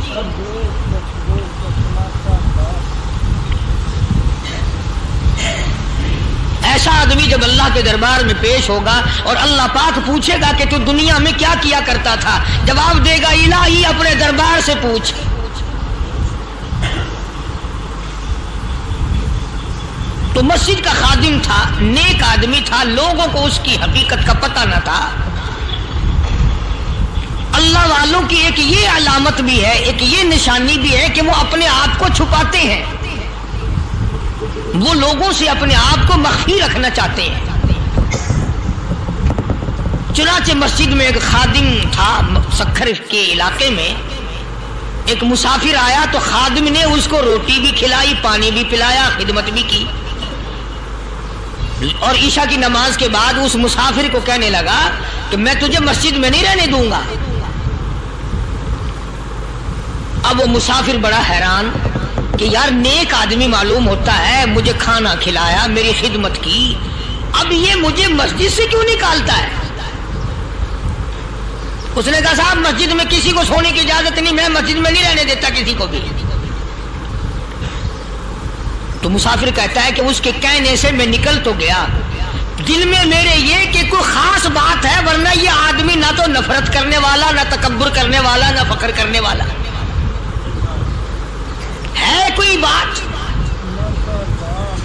Speaker 1: ایسا آدمی جب اللہ کے دربار میں پیش ہوگا اور اللہ پاک پوچھے گا کہ تو دنیا میں کیا کیا کرتا تھا، جواب دے گا الہی اپنے دربار سے پوچھ۔ تو مسجد کا خادم تھا، نیک آدمی تھا، لوگوں کو اس کی حقیقت کا پتہ نہ تھا۔ اللہ والوں کی ایک یہ علامت بھی ہے، ایک یہ نشانی بھی ہے کہ وہ اپنے آپ کو چھپاتے ہیں، وہ لوگوں سے اپنے آپ کو مخفی رکھنا چاہتے ہیں۔ چنانچہ مسجد میں ایک خادم تھا، سکھر کے علاقے میں ایک مسافر آیا تو خادم نے اس کو روٹی بھی کھلائی، پانی بھی پلایا، خدمت بھی کی، اور عشاء کی نماز کے بعد اس مسافر کو کہنے لگا کہ میں تجھے مسجد میں نہیں رہنے دوں گا۔ اب وہ مسافر بڑا حیران کہ یار نیک آدمی معلوم ہوتا ہے، مجھے کھانا کھلایا، میری خدمت کی، اب یہ مجھے مسجد سے کیوں نکالتا ہے؟ اس نے کہا صاحب مسجد میں کسی کو سونے کی اجازت نہیں، میں مسجد میں نہیں رہنے دیتا کسی کو بھی۔ تو مسافر کہتا ہے کہ اس کے کہنے سے میں نکل تو گیا، دل میں میرے یہ کہ کوئی خاص بات ہے، ورنہ یہ آدمی نہ تو نفرت کرنے والا، نہ تکبر کرنے والا، نہ فخر کرنے والا ہے۔ کوئی بات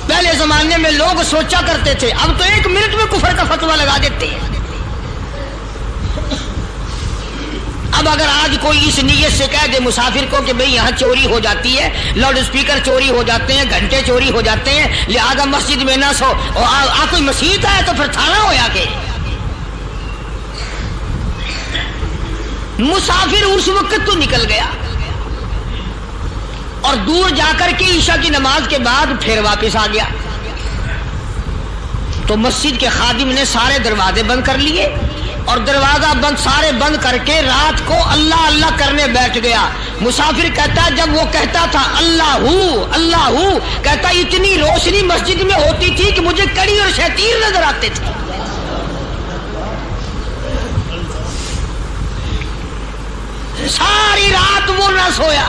Speaker 1: پہلے زمانے میں لوگ سوچا کرتے تھے، اب تو ایک منٹ میں کفر کا فتویٰ لگا دیتے ہیں۔ اب اگر آج کوئی اس نیت سے کہہ دے مسافر کو کہ بھئی یہاں چوری ہو جاتی ہے، لاؤڈ اسپیکر چوری ہو جاتے ہیں، گھنٹے چوری ہو جاتے ہیں، لہذا مسجد میں نہ سو، اور کوئی مسجد ہے تو پھر تھانہ ہو یا کہ مسافر اس وقت تو نکل گیا، اور دور جا کر کے عشاء کی نماز کے بعد پھر واپس آ گیا۔ تو مسجد کے خادم نے سارے دروازے بند کر لیے، اور دروازہ بند سارے بند کر کے رات کو اللہ اللہ کرنے بیٹھ گیا۔ مسافر کہتا جب وہ کہتا تھا اللہ ہو، کہتا اتنی روشنی مسجد میں ہوتی تھی کہ مجھے کڑی اور شتیر نظر آتے تھے۔ ساری رات وہ نہ سویا۔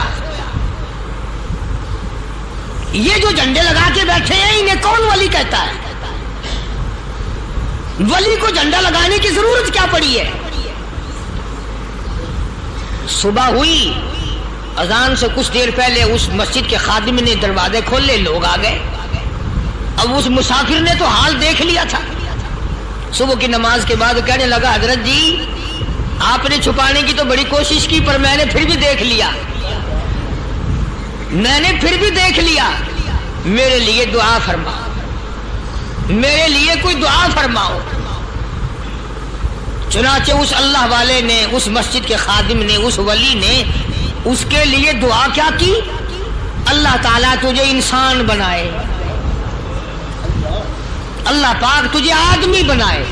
Speaker 1: یہ جو جھنڈے لگا کے بیٹھے ہیں انہیں کون ولی کہتا ہے؟ ولی کو جھنڈا لگانے کی ضرورت کیا پڑی ہے؟ صبح ہوئی، اذان سے کچھ دیر پہلے اس مسجد کے خادم نے دروازے کھولے، لوگ آ گئے۔ اب اس مسافر نے تو حال دیکھ لیا تھا۔ صبح کی نماز کے بعد کہنے لگا حضرت جی آپ نے چھپانے کی تو بڑی کوشش کی، پر میں نے پھر بھی دیکھ لیا، میرے لیے دعا فرماؤ، میرے لیے کوئی دعا فرماؤ۔ چنانچہ اس اللہ والے نے، اس مسجد کے خادم نے، اس ولی نے اس کے لیے دعا کیا کی؟ اللہ تعالیٰ تجھے انسان بنائے، اللہ پاک تجھے آدمی بنائے۔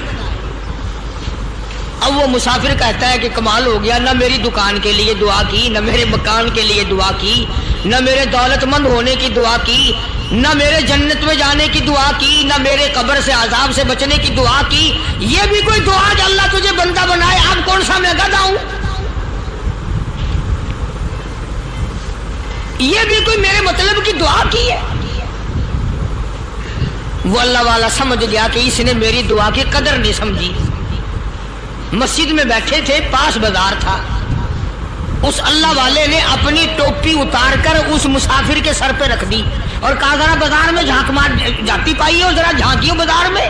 Speaker 1: اب وہ مسافر کہتا ہے کہ کمال ہو گیا، نہ میری دکان کے لیے دعا کی، نہ میرے مکان کے لیے دعا کی، نہ میرے دولت مند ہونے کی دعا کی، نہ میرے جنت میں جانے کی دعا کی، نہ میرے قبر سے عذاب سے بچنے کی دعا کی۔ یہ بھی کوئی دعا کہ اللہ تجھے بندہ بنائے؟ اب کون سا میں گدھا ہوں؟ یہ بھی کوئی میرے مطلب کی دعا کی ہے؟ وہ اللہ والا سمجھ گیا کہ اس نے میری دعا کی قدر نہیں سمجھی۔ مسجد میں بیٹھے تھے، پاس بازار تھا، اس اللہ والے نے اپنی ٹوپی اتار کر اس مسافر کے سر پہ رکھ دی اور کہا ذرا بازار میں جھانک مار جاتی پائی ہو، ذرا جھانکیو بازار میں۔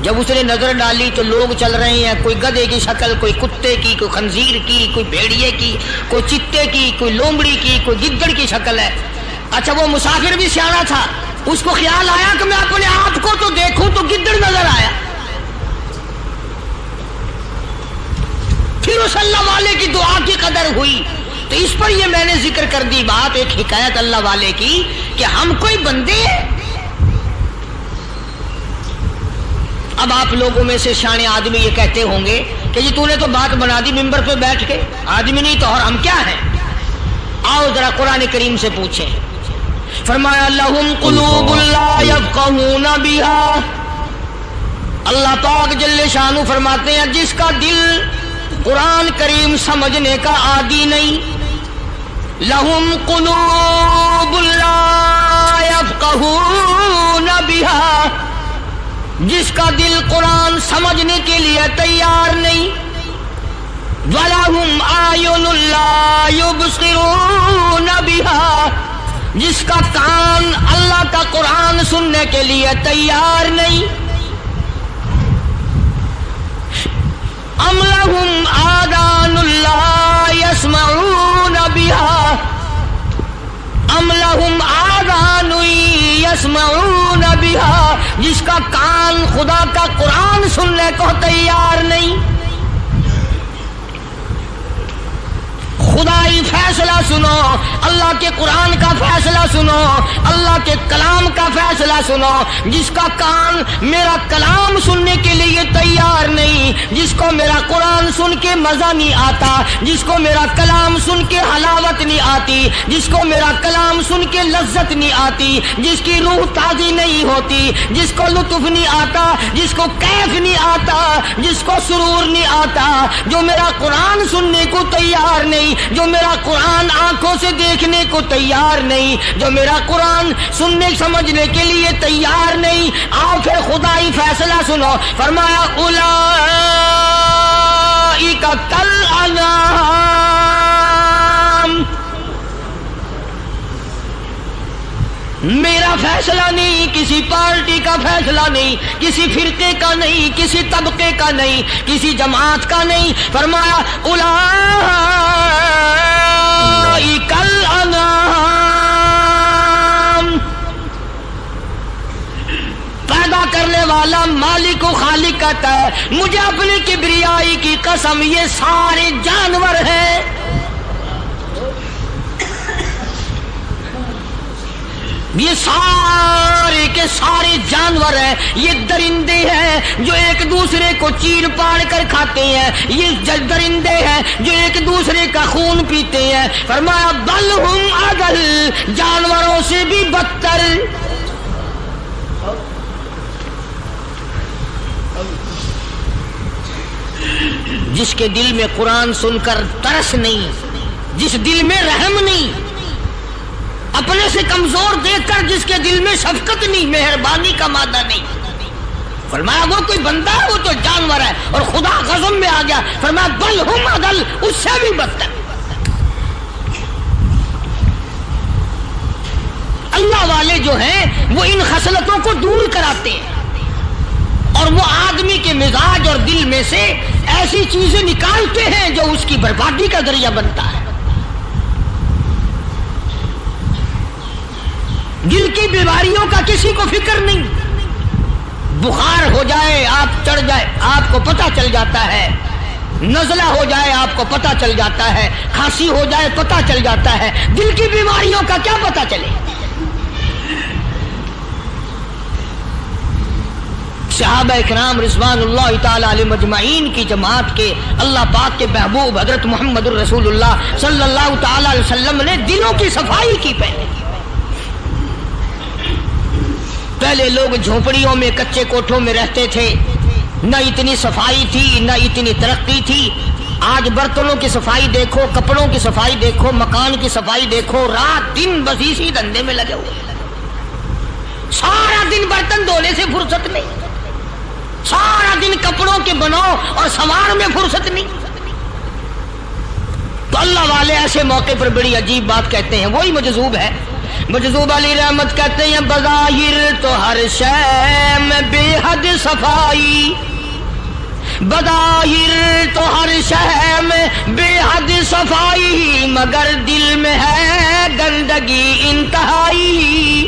Speaker 1: جب اس نے نظر ڈالی تو لوگ چل رہے ہیں، کوئی گدھے کی شکل، کوئی کتے کی، کوئی خنزیر کی، کوئی بھیڑیے کی، کوئی چتے کی، کوئی لومڑی کی، کوئی گدڑ کی شکل ہے۔ اچھا وہ مسافر بھی سیانا تھا، اس کو خیال آیا کہ میں اپنے آپ کو تو دیکھوں تو گدڑ نظر آیا۔ پھر اس اللہ والے کی دعا کی قدر ہوئی۔ تو اس پر یہ میں نے ذکر کر دی بات، ایک حکایت اللہ والے کی کہ ہم کوئی بندے ہیں۔ اب آپ لوگوں میں سے شانے آدمی یہ کہتے ہوں گے کہ جی تو نے تو بات بنا دی ممبر پہ بیٹھ کے، آدمی نہیں تو اور ہم کیا ہیں؟ آؤ ذرا قرآن کریم سے پوچھیں۔ فرمایا لہم قلوب لا یفقہون بہا اللہ پاک جل شانو فرماتے ہیں جس کا دل قرآن کریم سمجھنے کا عادی نہیں، لہم قلوب لا یفقہون بہا، جس کا دل قرآن سمجھنے کے لیے تیار نہیں، وَلَهُمْ أَعْيُنٌ لَا يُبْصِرُونَ بِهَا، جس کا کان اللہ کا قرآن سننے کے لیے تیار نہیں، أَمْ لَهُمْ آذَانٌ لَا يَسْمَعُونَ بِهَا، أَمْ لَهُمْ آذَانٌ يَسْمَعُونَ بِهَا، جس کا کان خدا کا قرآن سننے کو تیار نہیں۔ خدائی فیصلہ سنو، اللہ کے قرآن کا فیصلہ سنو، اللہ کے کلام کا فیصلہ سنو، جس کا کان میرا کلام سننے کے لیے تیار نہیں، جس کو میرا قرآن سن کے مزہ نہیں آتا، جس کو میرا کلام سن کے حلاوت نہیں آتی، جس کو میرا کلام سن کے لذت نہیں آتی، جس کی روح تازی نہیں ہوتی، جس کو لطف نہیں آتا، جس کو کیف نہیں آتا، جس کو سرور نہیں آتا، جو میرا قرآن سننے کو تیار نہیں، جو میرا قرآن آنکھوں سے دیکھنے کو تیار نہیں، جو میرا قرآن سننے سمجھنے کے لیے تیار نہیں، آؤ پھر خدائی فیصلہ سنو، فرمایا اولئک کالانعام، میرا فیصلہ نہیں، کسی پارٹی کا فیصلہ نہیں، کسی فرقے کا نہیں، کسی طبقے کا نہیں، کسی جماعت کا نہیں، فرمایا اولئک الانعام، پیدا کرنے والا مالک و خالق کہتا ہے مجھے اپنی کبریائی کی قسم یہ سارے جانور ہیں، یہ سارے کے سارے جانور ہیں، یہ درندے ہیں جو ایک دوسرے کو چیر پاڑ کر کھاتے ہیں، یہ درندے ہیں جو ایک دوسرے کا خون پیتے ہیں، فرمایا بل ہم اضل، جانوروں سے بھی بدتر۔ جس کے دل میں قرآن سن کر ترس نہیں، جس دل میں رحم نہیں، اپنے سے کمزور دیکھ کر جس کے دل میں شفقت نہیں، مہربانی کا مادہ نہیں، فرمایا وہ کوئی بندہ ہے، وہ تو جانور ہے، اور خدا غضب میں آ گیا، فرمایا بل ہم اضل، اس سے بھی بدتر۔ اللہ والے جو ہیں وہ ان خصلتوں کو دور کراتے ہیں، اور وہ آدمی کے مزاج اور دل میں سے ایسی چیزیں نکالتے ہیں جو اس کی بربادی کا ذریعہ بنتا ہے۔ دل کی بیماریوں کا کسی کو فکر نہیں، بخار ہو جائے آپ چڑھ جائے آپ کو پتہ چل جاتا ہے، نزلہ ہو جائے آپ کو پتہ چل جاتا ہے، کھانسی ہو جائے پتہ چل جاتا ہے، دل کی بیماریوں کا کیا پتہ چلے؟ صحابہ اکرام رضوان اللہ تعالی علیہ مجمعین کی جماعت کے اللہ پاک کے محبوب حضرت محمد الرسول اللہ صلی اللہ تعالی علیہ وسلم نے دلوں کی صفائی کی۔ پہلے لوگ جھونپڑیوں میں کچے کوٹھوں میں رہتے تھے، نہ اتنی صفائی تھی نہ اتنی ترقی تھی۔ آج برتنوں کی صفائی دیکھو، کپڑوں کی صفائی دیکھو، مکان کی صفائی دیکھو، رات دن بس اسی دھندے میں لگے ہوئے، سارا دن برتن دھونے سے فرصت نہیں، سارا دن کپڑوں کے بناؤ اور سوار میں فرصت نہیں۔ تو اللہ والے ایسے موقع پر بڑی عجیب بات کہتے ہیں، وہی مجذوب ہے، مجذوب علی رحمت کہتے ہیں بظاہر تو ہر شے میں بے حد صفائی، بظاہر تو ہر شے میں بے حد صفائی، مگر دل میں ہے گندگی انتہائی۔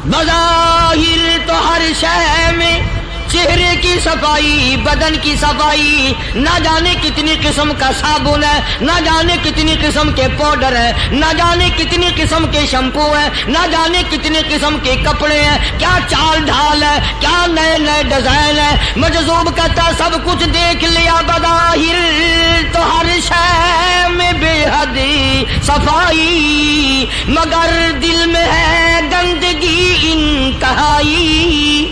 Speaker 1: بظاہر تو ہر شے میں چہرے کی صفائی، بدن کی صفائی، نہ جانے کتنی قسم کا صابن ہے، نہ جانے کتنی قسم کے پاؤڈر ہے، نہ جانے کتنی قسم کے شیمپو ہے، نہ جانے کتنی قسم کے کپڑے ہیں، کیا چال ڈھال ہے، کیا نئے نئے ڈیزائن ہے۔ مجذوب کہتا سب کچھ دیکھ لیا، بظاہر تو ہر شے میں بے حد صفائی، مگر دل میں ہے گندگی انتہائی۔